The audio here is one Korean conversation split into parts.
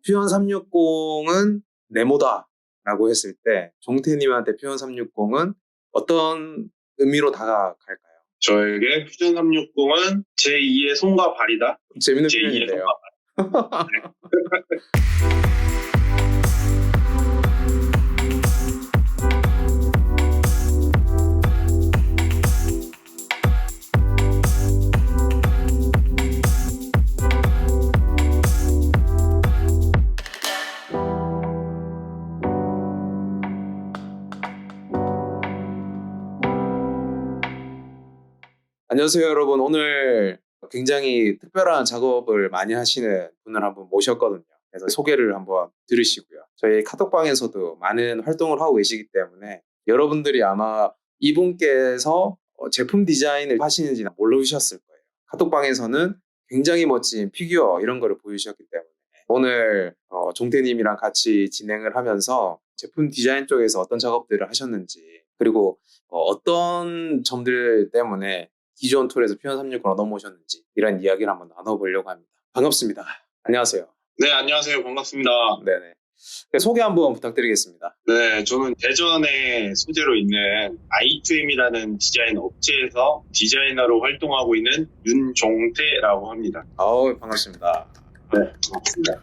퓨전 360은 네모다라고 했을 때 종태님한테 퓨전 360은 어떤 의미로 다가갈까요? 저에게 퓨전 360은 제2의 손과 발이다. 재밌는 제2의 표현인데요. 손과 발. 안녕하세요, 여러분. 오늘 굉장히 특별한 작업을 많이 하시는 분을 한번 모셨거든요. 그래서 소개를 한번 들으시고요. 저희 카톡방에서도 많은 활동을 하고 계시기 때문에 여러분들이 아마 이분께서 제품 디자인을 하시는지 모르셨을 거예요. 카톡방에서는 굉장히 멋진 피규어 이런 거를 보여주셨기 때문에 오늘 종태님이랑 같이 진행을 하면서 제품 디자인 쪽에서 어떤 작업들을 하셨는지 그리고 어떤 점들 때문에 기존 툴에서 퓨전 360으로 넘어오셨는지 이런 이야기를 한번 나눠보려고 합니다. 반갑습니다. 안녕하세요. 네, 안녕하세요. 반갑습니다. 네네. 소개 한번 부탁드리겠습니다. 네, 저는 대전에 소재로 있는 i2m이라는 디자인 업체에서 디자이너로 활동하고 있는 윤종태라고 합니다. 반갑습니다. 네, 반갑습니다.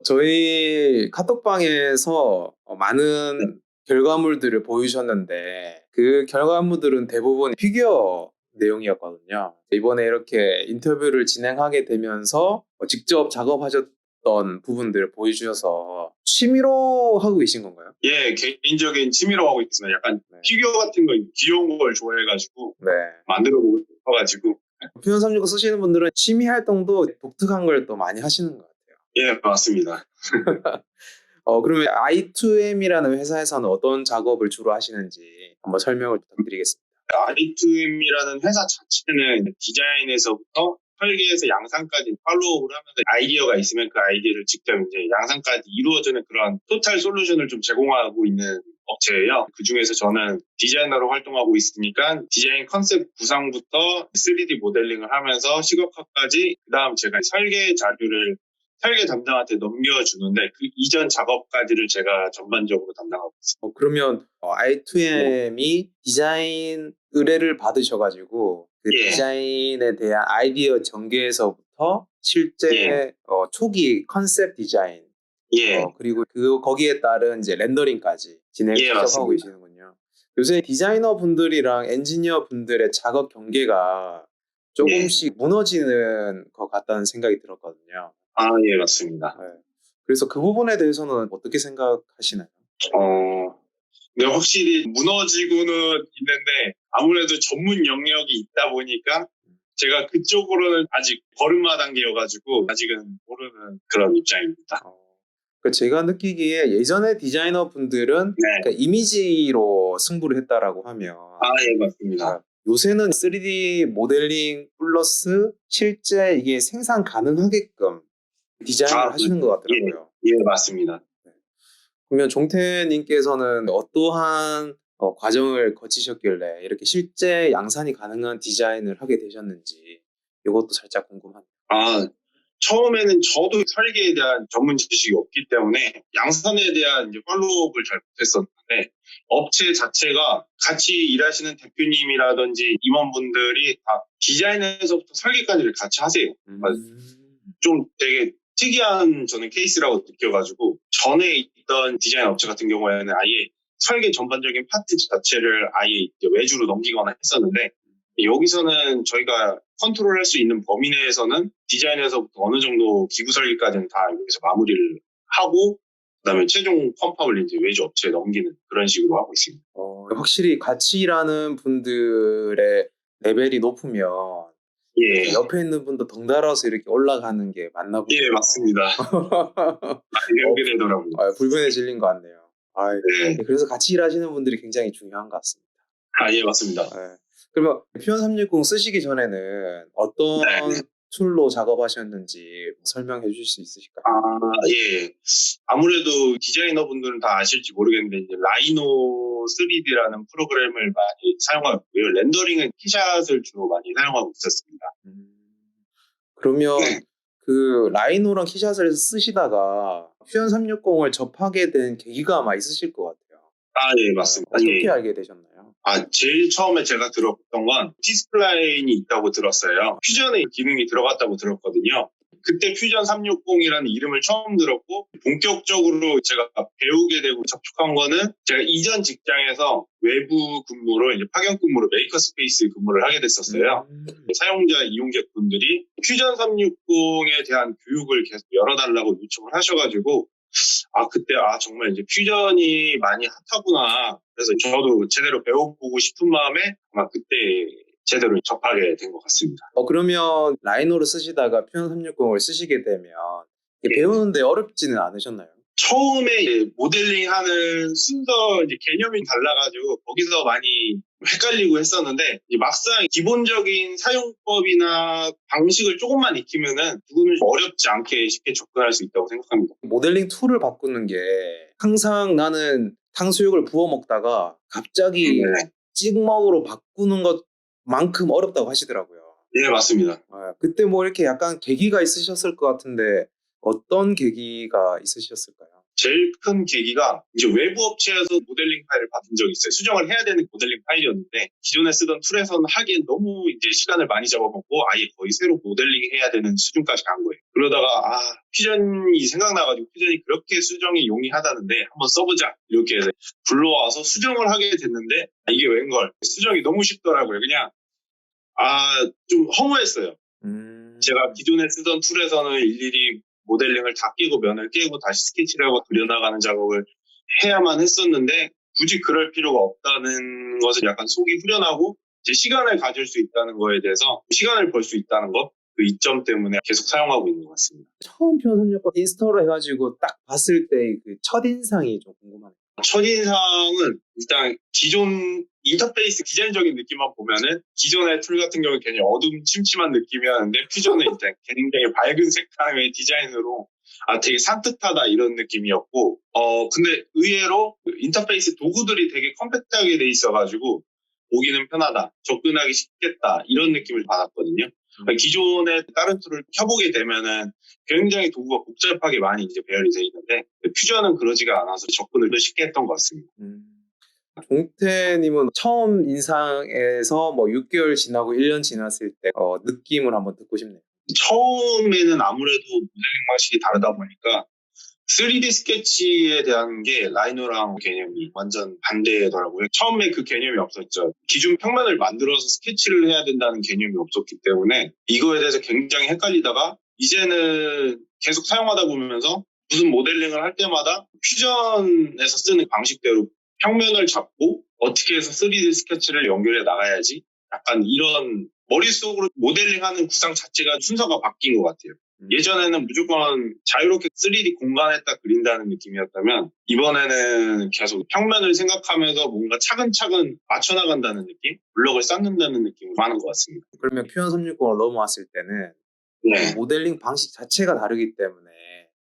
저희 카톡방에서 많은 결과물들을 보여주셨는데 그 결과물들은 대부분 피규어 내용이었거든요. 이번에 이렇게 인터뷰를 진행하게 되면서 직접 작업하셨던 부분들을 보여주셔서 취미로 하고 계신 건가요? 예, 개인적인 취미로 하고 있습니다. 약간 피규어 같은 거 귀여운 걸 좋아해가지고 만들어보고 싶어가지고. 퓨전 360 쓰시는 분들은 취미 활동도 독특한 걸 또 많이 하시는 것 같아요. 예, 맞습니다. 그러면 i2m이라는 회사에서는 어떤 작업을 주로 하시는지 한번 설명을 부탁드리겠습니다. i2m이라는 회사 자체는 디자인에서부터 설계에서 양산까지 팔로우를 하면서 아이디어가 있으면 그 아이디어를 직접 이제 양산까지 이루어지는 그런 토탈 솔루션을 좀 제공하고 있는 업체예요. 그 중에서 저는 디자이너로 활동하고 있으니까 디자인 컨셉 구상부터 3D 모델링을 하면서 시각화까지 그다음 제가 설계 자료를 설계 담당한테 넘겨주는데 그 이전 작업까지를 제가 전반적으로 담당하고 있습니다. 그러면 i2m이 디자인 의뢰를 받으셔가지고 그 디자인에 대한 아이디어 전개에서부터 실제 초기 컨셉 디자인 그리고 거기에 따른 이제 렌더링까지 진행을 직접 하고 계시는군요. 요새 디자이너 분들이랑 엔지니어 분들의 작업 경계가 조금씩 무너지는 것 같다는 생각이 들었거든요. 예, 맞습니다. 그래서 그 부분에 대해서는 어떻게 생각하시나요? 네, 확실히 무너지고는 있는데 아무래도 전문 영역이 있다 보니까 제가 그쪽으로는 아직 걸음마 단계여가지고 아직은 모르는 그런 입장입니다. 제가 느끼기에 예전에 디자이너 분들은 이미지로 승부를 했다라고 하면 예, 맞습니다. 요새는 3D 모델링 플러스 실제 이게 생산 가능하게끔 디자인을 하시는 것 같더라고요. 예, 맞습니다. 그러면 종태님께서는 어떠한 과정을 거치셨길래 이렇게 실제 양산이 가능한 디자인을 하게 되셨는지 이것도 살짝 궁금합니다. 처음에는 저도 설계에 대한 전문 지식이 없기 때문에 양산에 대한 이제 팔로우업을 잘 못했었는데 업체 자체가 같이 일하시는 대표님이라든지 임원분들이 다 디자인에서부터 설계까지를 같이 하세요. 좀 되게 특이한 저는 케이스라고 느껴가지고 전에 있던 디자인 업체 같은 경우에는 아예 설계 전반적인 파트 자체를 아예 외주로 넘기거나 했었는데 여기서는 저희가 컨트롤할 수 있는 범위 내에서는 디자인에서부터 어느 정도 기구 설계까지는 다 여기서 마무리를 하고 그다음에 최종 펌팝을 이제 외주 업체에 넘기는 그런 식으로 하고 있습니다. 확실히 같이 일하는 분들의 레벨이 높으면 옆에 있는 분도 덩달아서 이렇게 올라가는 게 맞나 보죠. 예, 맞습니다. 그렇게 되더라고요. 불변해질린 것 같네요. 그래서 같이 일하시는 분들이 굉장히 중요한 것 같습니다. 예, 맞습니다. 그러면 퓨전 360 쓰시기 전에는 어떤 툴로 작업하셨는지 설명해 주실 수 있으실까요? 예. 아무래도 디자이너 분들은 다 아실지 모르겠는데 이제 라이노 3D라는 프로그램을 많이 사용하고 있고요. 렌더링은 키샷을 주로 많이 사용하고 있었습니다. 그러면 그 라이노랑 키샷을 쓰시다가 퓨전 360을 접하게 된 계기가 아마 있으실 것 같아요. 예, 맞습니다. 어떻게 예. 알게 되셨나요? 제일 처음에 제가 들었던 건 T스플라인이 있다고 들었어요. 퓨전에 기능이 들어갔다고 들었거든요. 그때 퓨전 360이라는 이름을 처음 들었고 본격적으로 제가 배우게 되고 접촉한 거는 제가 이전 직장에서 외부 근무로 이제 파견 근무로 메이커스페이스 근무를 하게 됐었어요. 사용자 이용객분들이 퓨전 360에 대한 교육을 계속 열어달라고 요청을 하셔가지고 그때 정말 이제 퓨전이 많이 핫하구나. 그래서 저도 제대로 배워보고 싶은 마음에 아마 그때 제대로 접하게 된 것 같습니다. 그러면 라이노를 쓰시다가 퓨전 360을 쓰시게 되면 예. 배우는데 어렵지는 않으셨나요? 처음에 이제 모델링하는 순서 이제 개념이 달라가지고 거기서 많이 헷갈리고 했었는데 막상 기본적인 사용법이나 방식을 조금만 익히면은 그거는 어렵지 않게 쉽게 접근할 수 있다고 생각합니다. 모델링 툴을 바꾸는 게 항상 나는 탕수육을 부어 먹다가 갑자기 네. 찍먹으로 바꾸는 것만큼 어렵다고 하시더라고요. 네, 맞습니다. 그때 뭐 이렇게 약간 계기가 있으셨을 것 같은데 어떤 계기가 있으셨을까요? 제일 큰 계기가 이제 외부 업체에서 모델링 파일을 받은 적이 있어요. 수정을 해야 되는 모델링 파일이었는데 기존에 쓰던 툴에서는 하기엔 너무 이제 시간을 많이 잡아먹고 아예 거의 새로 모델링 해야 되는 수준까지 간 거예요. 그러다가 퓨전이 생각나가지고 퓨전이 그렇게 수정이 용이하다는데 한번 써보자 이렇게 해서 불러와서 수정을 하게 됐는데 이게 웬걸 수정이 너무 쉽더라고요. 그냥 좀 허무했어요. 제가 기존에 쓰던 툴에서는 일일이 모델링을 다 끼고 면을 깨고 다시 스케치를 하고 그려나가는 작업을 해야만 했었는데 굳이 그럴 필요가 없다는 것을 약간 속이 후련하고 제 시간을 가질 수 있다는 거에 대해서 시간을 벌 수 있다는 것 그 이점 때문에 계속 사용하고 있는 것 같습니다. 처음 퓨전 360 인스톨을 해가지고 딱 봤을 때 그 첫인상이 좀 궁금하네요. 첫인상은 일단 기존 인터페이스 디자인적인 느낌만 보면은 기존의 툴 같은 경우는 굉장히 어둠 침침한 느낌이었는데 퓨전은 일단 굉장히 밝은 색감의 디자인으로 되게 산뜻하다 이런 느낌이었고 근데 의외로 인터페이스 도구들이 되게 컴팩트하게 돼 있어가지고 보기는 편하다, 접근하기 쉽겠다 이런 느낌을 받았거든요. 기존의 다른 툴을 켜보게 되면은 굉장히 도구가 복잡하게 많이 이제 배열이 돼 있는데 퓨전은 그러지가 않아서 접근을 더 쉽게 했던 것 같습니다. 종태님은 처음 인상에서 뭐 6개월 지나고 1년 지났을 때 느낌을 한번 듣고 싶네요. 처음에는 아무래도 모델링 방식이 다르다 보니까 3D 스케치에 대한 게 라이노랑 개념이 완전 반대더라고요. 처음에 그 개념이 없었죠. 기존 평면을 만들어서 스케치를 해야 된다는 개념이 없었기 때문에 이거에 대해서 굉장히 헷갈리다가 이제는 계속 사용하다 보면서 무슨 모델링을 할 때마다 퓨전에서 쓰는 방식대로 평면을 잡고 어떻게 해서 3D 스케치를 연결해 나가야지 약간 이런 머릿속으로 모델링하는 구상 자체가 순서가 바뀐 것 같아요. 예전에는 무조건 자유롭게 3D 공간에다 그린다는 느낌이었다면 이번에는 계속 평면을 생각하면서 뭔가 차근차근 맞춰나간다는 느낌? 블럭을 쌓는다는 느낌이 많은 것 같습니다. 그러면 퓨전 360으로 넘어왔을 때는 네. 모델링 방식 자체가 다르기 때문에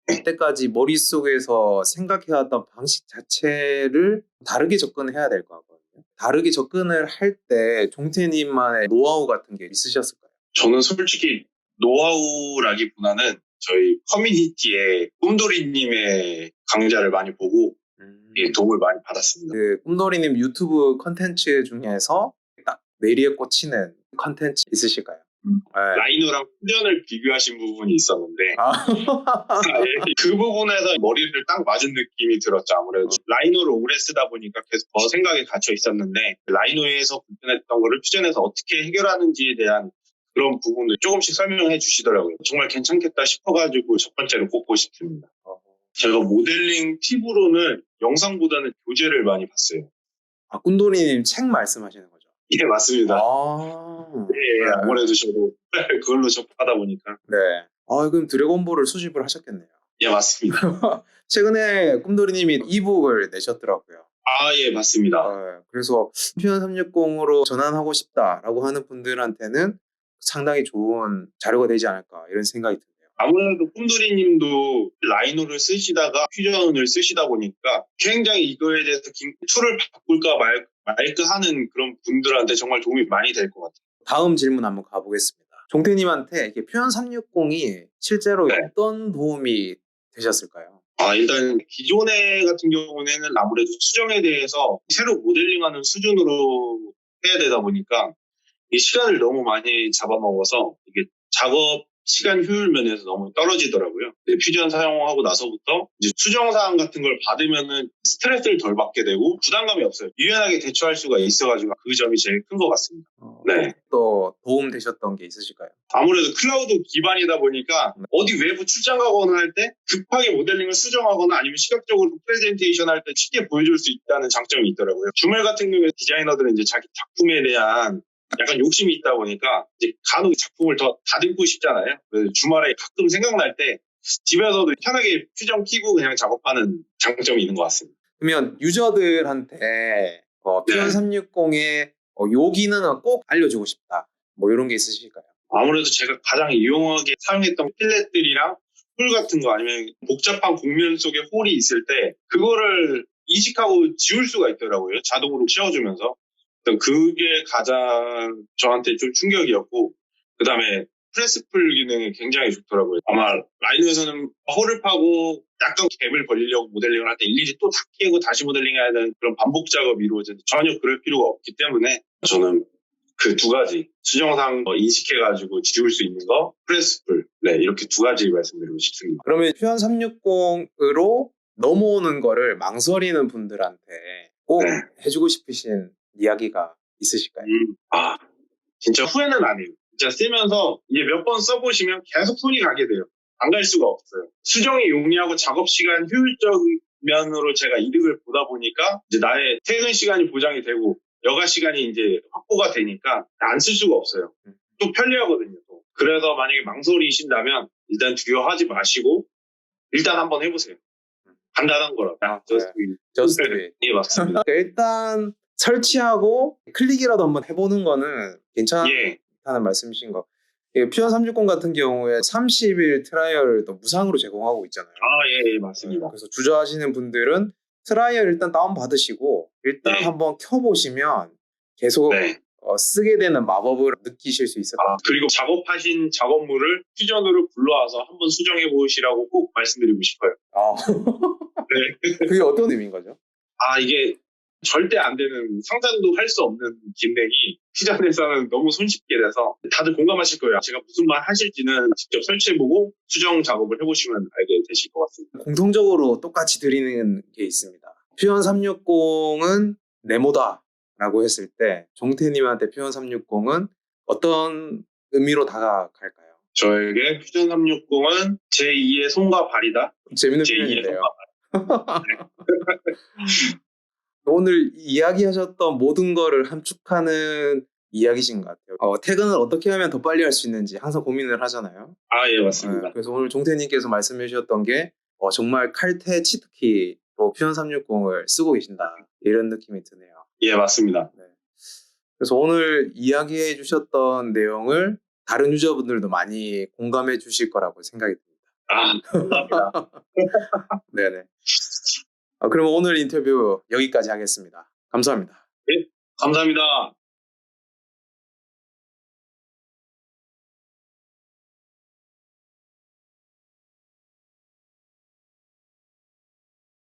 그때까지 머릿속에서 생각해왔던 방식 자체를 다르게 접근해야 될 것 같거든요. 다르게 접근을 할 때 종태님만의 노하우 같은 게 있으셨을까요? 저는 솔직히 노하우라기보다는 저희 커뮤니티에 꿈돌이님의 강좌를 많이 보고 도움을 많이 받았습니다. 그 꿈돌이님 유튜브 컨텐츠 중에서 딱 뇌리에 꽂히는 컨텐츠 있으실까요? 라이노랑 퓨전을 비교하신 부분이 있었는데 그 부분에서 머리를 딱 맞은 느낌이 들었죠. 아무래도 라이노를 오래 쓰다 보니까 계속 더 생각에 갇혀 있었는데 라이노에서 불편했던 거를 퓨전에서 어떻게 해결하는지에 대한 그런 부분을 조금씩 설명해 주시더라고요. 정말 괜찮겠다 싶어가지고 첫 번째로 꼽고 싶습니다. 제가 모델링 팁으로는 영상보다는 교재를 많이 봤어요. 꿈돌이님 책 말씀하시는 거죠? 예, 맞습니다. 네. 아무래도 저도 그걸로 접하다 보니까. 네. 그럼 드래곤볼을 수집을 하셨겠네요. 예, 맞습니다. 최근에 꿈돌이님이 이북을 내셨더라고요. 예, 맞습니다. 그래서 퓨전 360으로 전환하고 싶다라고 하는 분들한테는 상당히 좋은 자료가 되지 않을까 이런 생각이 드네요. 아무래도 꿈돌이님도 라이노를 쓰시다가 퓨전을 쓰시다 보니까 굉장히 이거에 대해서 툴을 바꿀까 말까 하는 그런 분들한테 정말 도움이 많이 될 것 같아요. 다음 질문 한번 가보겠습니다. 종태님한테 이렇게 표현 360이 실제로 네. 어떤 도움이 되셨을까요? 일단 기존에 같은 경우에는 아무래도 수정에 대해서 새로 모델링하는 수준으로 해야 되다 보니까 이 시간을 너무 많이 잡아먹어서 이게 작업 시간 효율 면에서 너무 떨어지더라고요. 퓨전 사용하고 나서부터 이제 수정사항 같은 걸 받으면은 스트레스를 덜 받게 되고 부담감이 없어요. 유연하게 대처할 수가 있어가지고 그 점이 제일 큰 것 같습니다. 네. 또 도움 되셨던 게 있으실까요? 아무래도 클라우드 기반이다 보니까 어디 외부 출장 가거나 할 때 급하게 모델링을 수정하거나 아니면 시각적으로 프레젠테이션 할 때 쉽게 보여줄 수 있다는 장점이 있더라고요. 주말 같은 경우에 디자이너들은 이제 자기 작품에 대한 약간 욕심이 있다 보니까 이제 간혹 작품을 더 다듬고 싶잖아요. 그래서 주말에 가끔 생각날 때 집에서도 편하게 퓨전 키고 그냥 작업하는 장점이 있는 것 같습니다. 그러면 유저들한테 표현 360의 요 기능은 꼭 알려주고 싶다. 뭐 이런 게 있으실까요? 아무래도 제가 가장 유용하게 사용했던 필렛들이랑 홀 같은 거 아니면 복잡한 곡면 속에 홀이 있을 때 그거를 인식하고 지울 수가 있더라고요. 자동으로 채워주면서. 그게 가장 저한테 좀 충격이었고 그 다음에 프레스풀 기능이 굉장히 좋더라고요. 아마 라이노에서는 홀을 파고 약간 갭을 벌리려고 모델링을 할 때 일일이 또 다 깨고 다시 모델링해야 되는 그런 반복 작업이 이루어지는데 전혀 그럴 필요가 없기 때문에 저는 그 두 가지 수정상 인식해가지고 지울 수 있는 거 프레스풀 이렇게 두 가지 말씀드리고 싶습니다. 그러면 표현 360으로 넘어오는 거를 망설이는 분들한테 꼭 해주고 싶으신 이야기가 있으실까요? 진짜 후회는 안 해요. 진짜 쓰면서 이게 몇 번 써보시면 계속 손이 가게 돼요. 안 갈 수가 없어요. 수정이 용이하고 작업 시간 효율적 면으로 제가 이득을 보다 보니까 이제 나의 퇴근 시간이 보장이 되고 여가 시간이 이제 확보가 되니까 안 쓸 수가 없어요. 또 편리하거든요. 또. 그래서 만약에 망설이신다면 일단 두려워하지 마시고 일단 한번 해보세요. 간단한 거라. Just do it. 예, 맞습니다. 일단 설치하고 클릭이라도 한번 해보는 거는 괜찮다는 말씀이신 거. 표현 360 같은 경우에 30일 트라이얼을 또 무상으로 제공하고 있잖아요. 예, 맞습니다. 그래서 주저하시는 분들은 트라이얼 일단 다운받으시고 일단 한번 켜보시면 계속 쓰게 되는 마법을 느끼실 수 있을 것 같아요. 그리고 작업하신 작업물을 퓨전으로 불러와서 한번 수정해 보시라고 꼭 말씀드리고 싶어요. 그게 어떤 의미인 거죠? 이게 절대 안 되는 상상도 할 수 없는 기능이 퓨전에서는 너무 손쉽게 돼서 다들 공감하실 거예요. 제가 무슨 말 하실지는 직접 설치해보고 수정 작업을 해보시면 알게 되실 것 같습니다. 공통적으로 똑같이 드리는 게 있습니다. 표현 360은 네모다 라고 했을 때 종태님한테 표현 360은 어떤 의미로 다가갈까요? 저에게 퓨전 360은 제2의 손과 발이다. 재밌는 표현인데요. 오늘 이야기하셨던 모든 거를 함축하는 이야기신 것 같아요. 퇴근을 어떻게 하면 더 빨리 할 수 있는지 항상 고민을 하잖아요. 예, 맞습니다. 그래서 오늘 종태님께서 말씀해 주셨던 게 정말 칼퇴 치트키로 표현 360을 쓰고 계신다. 이런 느낌이 드네요. 예, 맞습니다. 그래서 오늘 이야기해 주셨던 내용을 다른 유저분들도 많이 공감해 주실 거라고 생각이 듭니다. 감사합니다. 네네. 그럼 오늘 인터뷰 여기까지 하겠습니다. 감사합니다. 네, 감사합니다.